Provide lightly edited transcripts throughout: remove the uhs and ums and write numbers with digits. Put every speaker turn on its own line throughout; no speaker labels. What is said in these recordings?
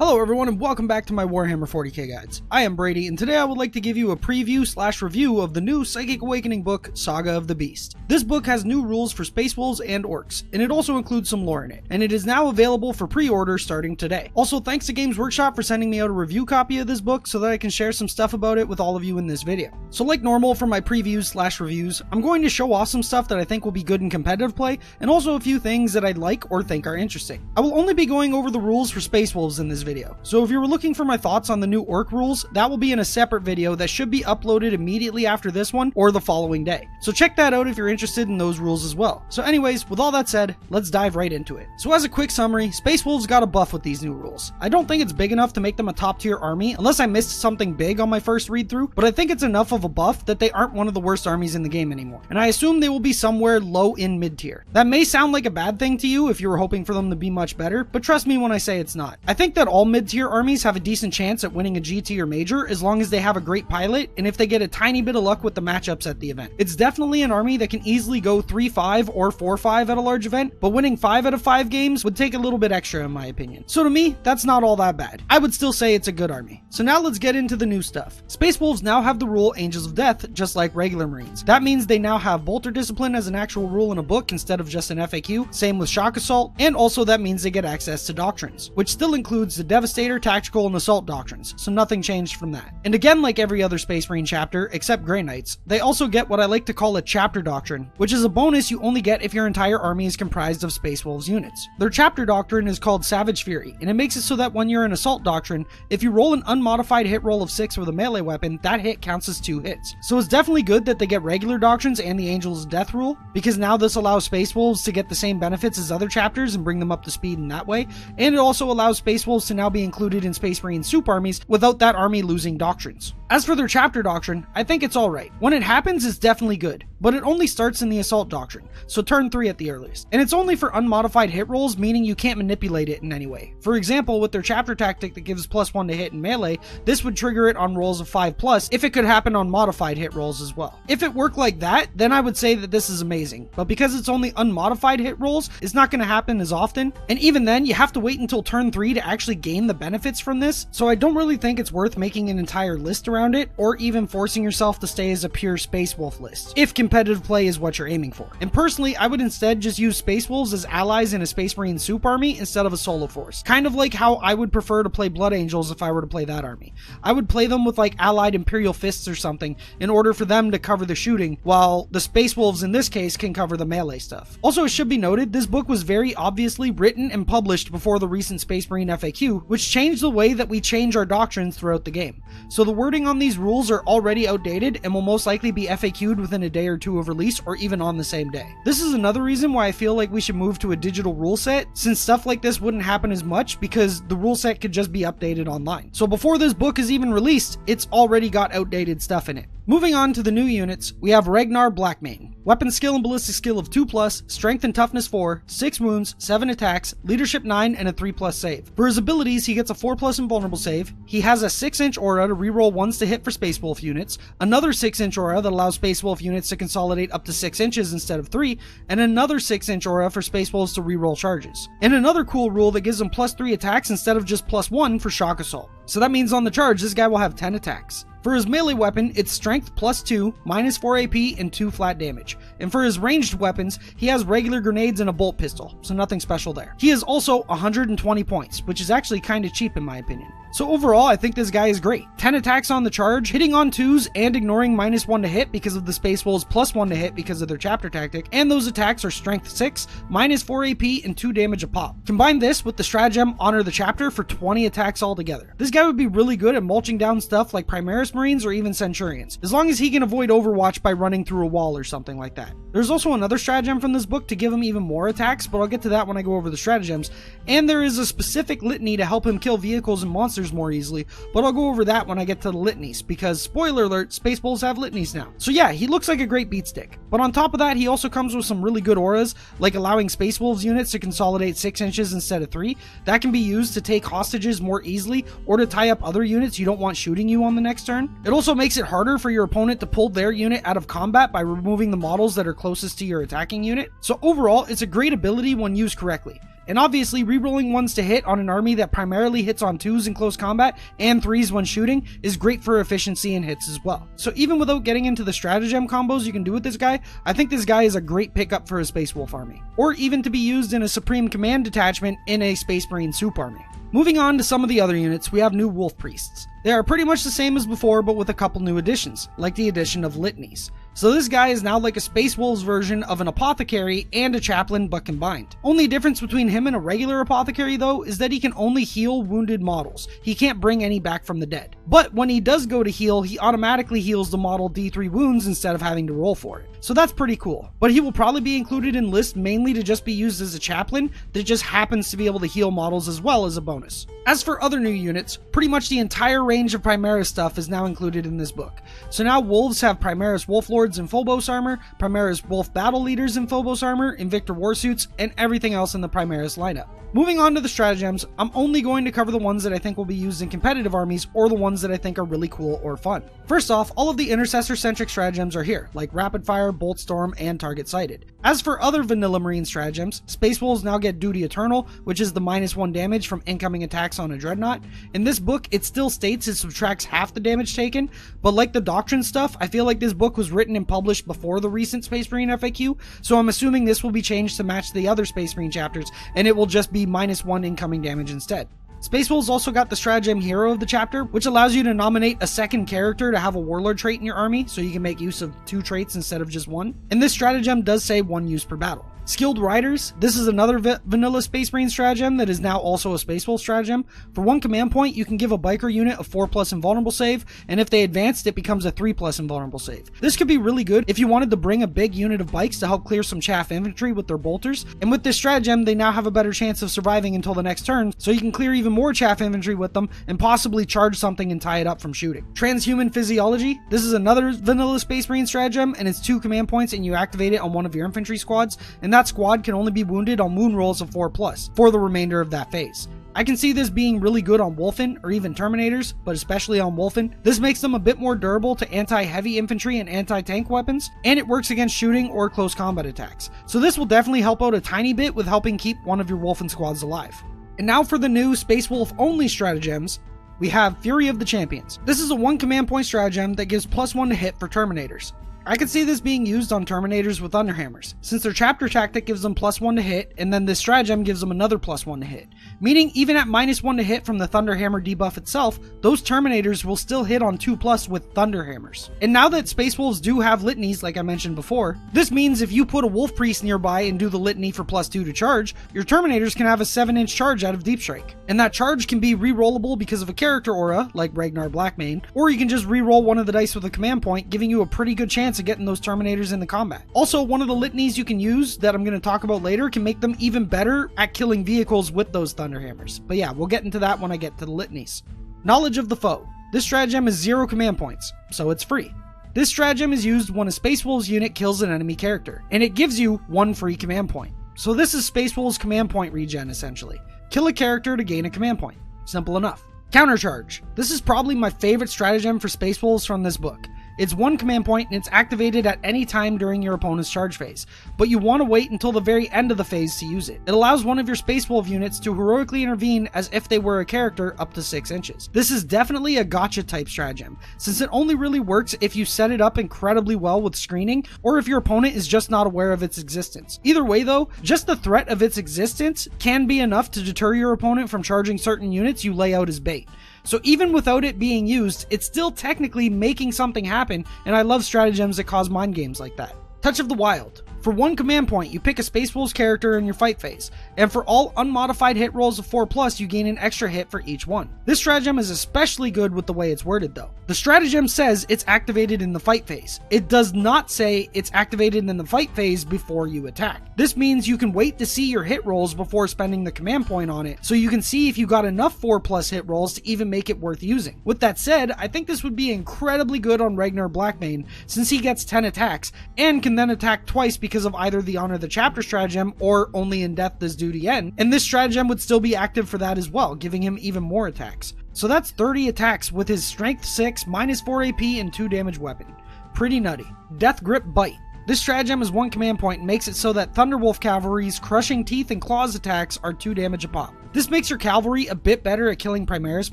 Hello everyone and welcome back to my Warhammer 40k guides. I am Brady and today I would like to give you a preview / review of the new Psychic Awakening book, Saga of the Beast. This book has new rules for Space Wolves and Orcs, and it also includes some lore in it, and it is now available for pre-order starting today. Also, thanks to Games Workshop for sending me out a review copy of this book so that I can share some stuff about it with all of you in this video. So like normal for my previews / reviews, I'm going to show off some stuff that I think will be good in competitive play, and also a few things that I'd like or think are interesting. I will only be going over the rules for Space Wolves in this video. So if you were looking for my thoughts on the new Orc rules, that will be in a separate video that should be uploaded immediately after this one or the following day. So check that out if you're interested in those rules as well. So anyways, with all that said, let's dive right into it. So as a quick summary, Space Wolves got a buff with these new rules. I don't think it's big enough to make them a top tier army unless I missed something big on my first read through, but I think it's enough of a buff that they aren't one of the worst armies in the game anymore. And I assume they will be somewhere low in mid tier. That may sound like a bad thing to you if you were hoping for them to be much better, but trust me when I say it's not. I think that all mid tier armies have a decent chance at winning a GT or major as long as they have a great pilot and if they get a tiny bit of luck with the matchups at the event. It's definitely an army that can easily go 3-5 or 4-5 at a large event, but winning 5 out of 5 games would take a little bit extra in my opinion. So to me, that's not all that bad. I would still say it's a good army. So now let's get into the new stuff. Space Wolves now have the rule Angels of Death, just like regular Marines. That means they now have Bolter Discipline as an actual rule in a book instead of just an FAQ, same with Shock Assault, and also that means they get access to Doctrines, which still includes the Devastator, Tactical, and Assault doctrines, so nothing changed from that. And again, like every other Space Marine chapter, except Grey Knights, they also get what I like to call a chapter doctrine, which is a bonus you only get if your entire army is comprised of Space Wolves units. Their chapter doctrine is called Savage Fury, and it makes it so that when you're in Assault doctrine, if you roll an unmodified hit roll of 6 with a melee weapon, that hit counts as 2 hits. So it's definitely good that they get regular doctrines and the Angels of Death rule, because now this allows Space Wolves to get the same benefits as other chapters and bring them up to speed in that way, and it also allows Space Wolves to now be included in Space Marine soup armies without that army losing doctrines. As for their chapter doctrine, I think it's alright. When it happens, it's definitely good, but it only starts in the Assault doctrine, so turn 3 at the earliest. And it's only for unmodified hit rolls, meaning you can't manipulate it in any way. For example, with their chapter tactic that gives +1 to hit in melee, this would trigger it on rolls of 5+ if it could happen on modified hit rolls as well. If it worked like that, then I would say that this is amazing, but because it's only unmodified hit rolls, it's not going to happen as often, and even then, you have to wait until turn 3 to actually gain the benefits from this, so I don't really think it's worth making an entire list around it, or even forcing yourself to stay as a pure Space Wolf list, if competitive play is what you're aiming for. And personally, I would instead just use Space Wolves as allies in a Space Marine soup army instead of a solo force. Kind of like how I would prefer to play Blood Angels if I were to play that army. I would play them with like allied Imperial Fists or something in order for them to cover the shooting, while the Space Wolves in this case can cover the melee stuff. Also, it should be noted, this book was very obviously written and published before the recent Space Marine FAQ, which changed the way that we change our doctrines throughout the game. So the wording on these rules are already outdated and will most likely be FAQ'd within a day or two of release or even on the same day. This is another reason why I feel like we should move to a digital rule set, since stuff like this wouldn't happen as much because the rule set could just be updated online. So before this book is even released, it's already got outdated stuff in it. Moving on to the new units, we have Ragnar Blackmane. Weapon skill and ballistic skill of 2+, strength and toughness 4, 6 wounds, 7 attacks, leadership 9, and a 3+ save. For his abilities, he gets a 4+ invulnerable save, he has a 6-inch aura to reroll 1s to hit for Space Wolf units, another 6-inch aura that allows Space Wolf units to consolidate up to 6 inches instead of 3, and another 6-inch aura for Space Wolves to reroll charges. And another cool rule that gives him +3 attacks instead of just +1 for Shock Assault. So that means on the charge, this guy will have 10 attacks. For his melee weapon, it's strength +2, -4 AP, and 2 flat damage. And for his ranged weapons, he has regular grenades and a bolt pistol, so nothing special there. He is also 120 points, which is actually kinda cheap in my opinion. So overall, I think this guy is great. 10 attacks on the charge, hitting on 2s and ignoring -1 to hit because of the Space Wolves +1 to hit because of their chapter tactic, and those attacks are strength 6, -4 AP, and 2 damage a pop. Combine this with the Stratagem Honor the Chapter for 20 attacks altogether. This guy would be really good at mulching down stuff like Primaris Marines or even Centurions, as long as he can avoid Overwatch by running through a wall or something like that. There's also another stratagem from this book to give him even more attacks, but I'll get to that when I go over the stratagems, and there is a specific litany to help him kill vehicles and monsters more easily, but I'll go over that when I get to the litanies, because spoiler alert, Space Wolves have litanies now. So yeah, he looks like a great beatstick, but on top of that, he also comes with some really good auras, like allowing Space Wolves units to consolidate 6 inches instead of 3. That can be used to take hostages more easily, or to tie up other units you don't want shooting you on the next turn. It also makes it harder for your opponent to pull their unit out of combat by removing the models that are closest to your attacking unit. So overall, it's a great ability when used correctly. And obviously, rerolling 1s to hit on an army that primarily hits on 2s in close combat and 3s when shooting is great for efficiency and hits as well. So even without getting into the stratagem combos you can do with this guy, I think this guy is a great pickup for a Space Wolf army. Or even to be used in a Supreme Command detachment in a Space Marine soup army. Moving on to some of the other units, we have new Wolf Priests. They are pretty much the same as before, but with a couple new additions, like the addition of litanies. So this guy is now like a Space Wolves version of an apothecary and a chaplain, but combined. Only difference between him and a regular apothecary though is that he can only heal wounded models. He can't bring any back from the dead. But when he does go to heal, he automatically heals the model D3 wounds instead of having to roll for it. So that's pretty cool. But he will probably be included in lists mainly to just be used as a chaplain that just happens to be able to heal models as well as a bonus. As for other new units, pretty much the entire range of Primaris stuff is now included in this book. So now Wolves have Primaris Wolf Lords in Phobos armor, Primaris Wolf Battle Leaders in Phobos armor, Invictor Warsuits, and everything else in the Primaris lineup. Moving on to the stratagems, I'm only going to cover the ones that I think will be used in competitive armies or the ones that I think are really cool or fun. First off, all of the intercessor-centric stratagems are here, like Rapid Fire, Bolt Storm, and Target Sighted. As for other vanilla Marine stratagems, Space Wolves now get Duty Eternal, which is the -1 damage from incoming attacks on a Dreadnought. In this book, it still states it subtracts half the damage taken, but like the Doctrine stuff, I feel like this book was written and published before the recent Space Marine FAQ, so I'm assuming this will be changed to match the other Space Marine chapters, and it will just be -1 incoming damage instead. Space Wolves also got the Stratagem Hero of the chapter, which allows you to nominate a second character to have a Warlord trait in your army, so you can make use of 2 traits instead of just 1. And this stratagem does say 1 use per battle. Skilled Riders, this is another vanilla Space Marine stratagem that is now also a Space Wolf stratagem. For 1 command point, you can give a biker unit a 4+ invulnerable save, and if they advanced, it becomes a 3+ invulnerable save. This could be really good if you wanted to bring a big unit of bikes to help clear some chaff infantry with their bolters, and with this stratagem, they now have a better chance of surviving until the next turn, so you can clear even more chaff infantry with them, and possibly charge something and tie it up from shooting. Transhuman Physiology, this is another vanilla Space Marine stratagem, and it's 2 command points, and you activate it on one of your infantry squads, and that squad can only be wounded on wound rolls of 4+ for the remainder of that phase. I can see this being really good on Wolfen or even Terminators, but especially on Wolfen. This makes them a bit more durable to anti-heavy infantry and anti-tank weapons, and it works against shooting or close combat attacks. So this will definitely help out a tiny bit with helping keep one of your Wolfen squads alive. And now for the new Space Wolf only stratagems, we have Fury of the Champions. This is a 1 command point stratagem that gives +1 to hit for Terminators. I could see this being used on Terminators with Thunderhammers, since their chapter tactic gives them +1 to hit, and then this stratagem gives them another +1 to hit. Meaning, even at -1 to hit from the Thunderhammer debuff itself, those Terminators will still hit on 2+ with Thunderhammers. And now that Space Wolves do have litanies, like I mentioned before, this means if you put a Wolf Priest nearby and do the litany for +2 to charge, your Terminators can have a 7-inch charge out of Deep Strike. And that charge can be re-rollable because of a character aura, like Ragnar Blackmane, or you can just re-roll one of the dice with a command point, giving you a pretty good chance of getting those Terminators in the combat. Also, one of the litanies you can use that I'm going to talk about later can make them even better at killing vehicles with those Thunderhammers. But yeah, we'll get into that when I get to the litanies. Knowledge of the Foe. This stratagem is 0 command points, so it's free. This stratagem is used when a Space Wolves unit kills an enemy character, and it gives you 1 free command point. So this is Space Wolves command point regen essentially. Kill a character to gain a command point. Simple enough. Countercharge. This is probably my favorite stratagem for Space Wolves from this book. It's 1 command point and it's activated at any time during your opponent's charge phase, but you want to wait until the very end of the phase to use it. It allows one of your Space Wolf units to heroically intervene as if they were a character up to 6 inches. This is definitely a gotcha type stratagem, since it only really works if you set it up incredibly well with screening, or if your opponent is just not aware of its existence. Either way though, just the threat of its existence can be enough to deter your opponent from charging certain units you lay out as bait. So even without it being used, it's still technically making something happen, and I love stratagems that cause mind games like that. Touch of the Wild. For 1 command point, you pick a Space Wolves character in your fight phase, and for all unmodified hit rolls of 4+, you gain an extra hit for each one. This stratagem is especially good with the way it's worded though. The stratagem says it's activated in the fight phase. It does not say it's activated in the fight phase before you attack. This means you can wait to see your hit rolls before spending the command point on it, so you can see if you got enough 4+ hit rolls to even make it worth using. With that said, I think this would be incredibly good on Ragnar Blackmane, since he gets 10 attacks, and can then attack twice because of either the Honor the Chapter stratagem or Only in Death does Duty End, and this stratagem would still be active for that as well, giving him even more attacks. So that's 30 attacks with his Strength 6, -4 AP, and 2 damage weapon. Pretty nutty. Death Grip Bite. This stratagem is 1 command point and makes it so that Thunderwolf Cavalry's crushing teeth and claws attacks are 2 damage a pop. This makes your cavalry a bit better at killing Primaris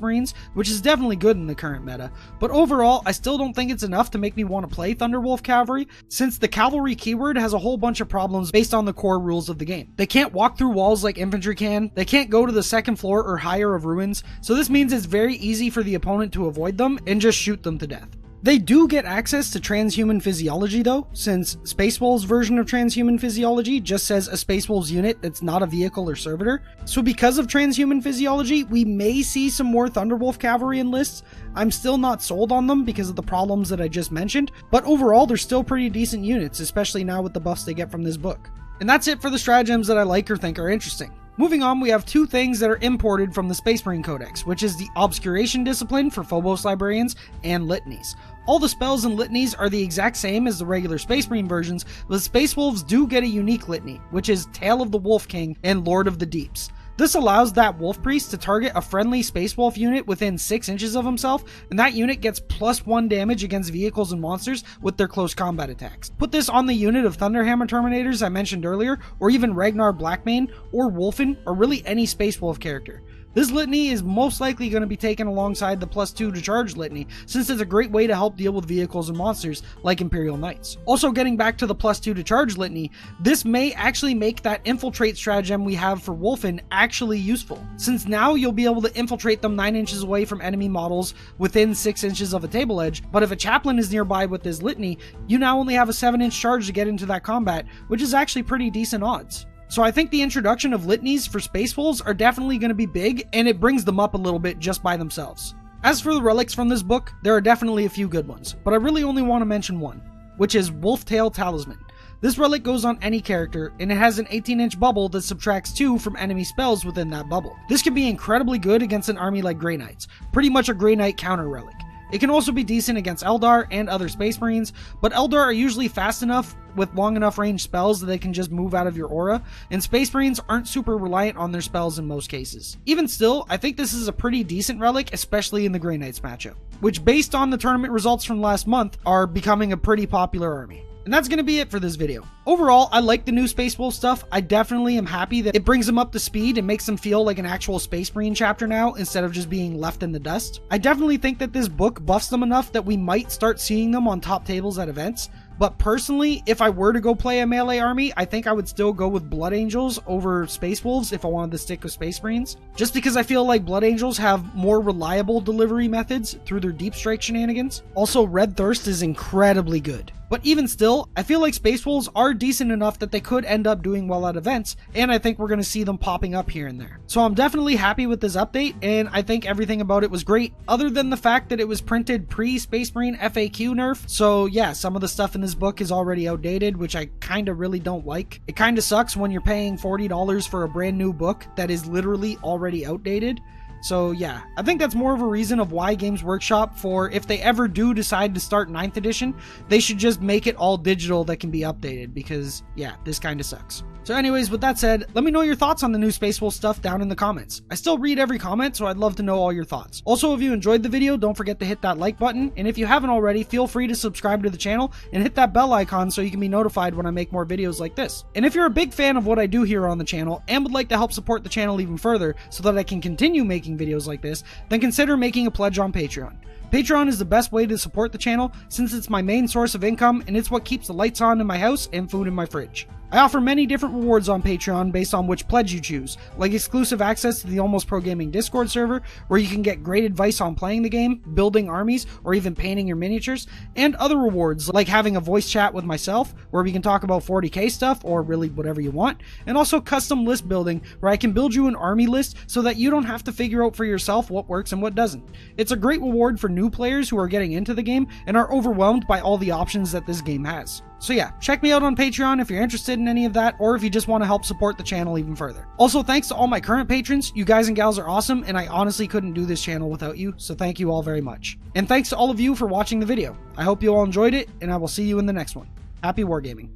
Marines, which is definitely good in the current meta, but overall I still don't think it's enough to make me want to play Thunderwolf Cavalry, since the cavalry keyword has a whole bunch of problems based on the core rules of the game. They can't walk through walls like infantry can, they can't go to the 2nd floor or higher of ruins, so this means it's very easy for the opponent to avoid them and just shoot them to death. They do get access to transhuman physiology though, since Space Wolf's version of transhuman physiology just says a Space Wolves unit that's not a vehicle or servitor. So because of transhuman physiology, we may see some more Thunderwolf Cavalry in lists. I'm still not sold on them because of the problems that I just mentioned, but overall they're still pretty decent units, especially now with the buffs they get from this book. And that's it for the stratagems that I like or think are interesting. Moving on, we have 2 things that are imported from the Space Marine Codex, which is the Obscuration Discipline for Phobos Librarians and Litanies. All the spells and litanies are the exact same as the regular Space Marine versions, but Space Wolves do get a unique litany, which is Tale of the Wolf King and Lord of the Deeps. This allows that Wolf Priest to target a friendly Space Wolf unit within 6 inches of himself, and that unit gets +1 damage against vehicles and monsters with their close combat attacks. Put this on the unit of Thunderhammer Terminators I mentioned earlier, or even Ragnar Blackmane, or Wolfen, or really any Space Wolf character. This litany is most likely going to be taken alongside the +2 to charge litany, since it's a great way to help deal with vehicles and monsters like Imperial Knights. Also, getting back to the +2 to charge litany, this may actually make that infiltrate stratagem we have for Wolfen actually useful, since now you'll be able to infiltrate them 9 inches away from enemy models within 6 inches of a table edge, but if a chaplain is nearby with this litany, you now only have a 7-inch charge to get into that combat, which is actually pretty decent odds. So I think the introduction of litanies for Space Wolves are definitely going to be big, and it brings them up a little bit just by themselves. As for the relics from this book, there are definitely a few good ones, but I really only want to mention one, which is Wolftail Talisman. This relic goes on any character, and it has an 18-inch bubble that subtracts 2 from enemy spells within that bubble. This can be incredibly good against an army like Grey Knights, pretty much a Grey Knight counter relic. It can also be decent against Eldar and other Space Marines, but Eldar are usually fast enough with long enough range spells that they can just move out of your aura, and Space Marines aren't super reliant on their spells in most cases. Even still, I think this is a pretty decent relic, especially in the Grey Knights matchup, which based on the tournament results from last month are becoming a pretty popular army. And that's going to be it for this video. Overall, I like the new Space Wolf stuff. I definitely am happy that it brings them up to speed and makes them feel like an actual Space Marine chapter now instead of just being left in the dust. I definitely think that this book buffs them enough that we might start seeing them on top tables at events. But personally, if I were to go play a melee army, I think I would still go with Blood Angels over Space Wolves if I wanted to stick with Space Marines. Just because I feel like Blood Angels have more reliable delivery methods through their deep strike shenanigans. Also, Red Thirst is incredibly good. But even still, I feel like Space Wolves are decent enough that they could end up doing well at events, and I think we're going to see them popping up here and there. So I'm definitely happy with this update, and I think everything about it was great, other than the fact that it was printed pre-Space Marine FAQ nerf. So yeah, some of the stuff in this book is already outdated, which I kind of really don't like. It kind of sucks when you're paying $40 for a brand new book that is literally already outdated. So yeah, I think that's more of a reason of why Games Workshop, for if they ever do decide to start 9th edition, they should just make it all digital that can be updated, because yeah, this kind of sucks. So anyways, with that said, let me know your thoughts on the new Space Wolf stuff down in the comments. I still read every comment, so I'd love to know all your thoughts. Also, if you enjoyed the video, don't forget to hit that like button, and if you haven't already, feel free to subscribe to the channel and hit that bell icon so you can be notified when I make more videos like this. And if you're a big fan of what I do here on the channel and would like to help support the channel even further so that I can continue making videos like this, then consider making a pledge on Patreon. Patreon is the best way to support the channel since it's my main source of income and it's what keeps the lights on in my house and food in my fridge. I offer many different rewards on Patreon based on which pledge you choose, like exclusive access to the Almost Pro Gaming Discord server, where you can get great advice on playing the game, building armies, or even painting your miniatures, and other rewards like having a voice chat with myself, where we can talk about 40k stuff, or really whatever you want, and also custom list building, where I can build you an army list so that you don't have to figure out for yourself what works and what doesn't. It's a great reward for new players who are getting into the game and are overwhelmed by all the options that this game has. So yeah, check me out on Patreon if you're interested in any of that, or if you just want to help support the channel even further. Also, thanks to all my current patrons. You guys and gals are awesome, and I honestly couldn't do this channel without you, so thank you all very much. And thanks to all of you for watching the video. I hope you all enjoyed it, and I will see you in the next one. Happy wargaming.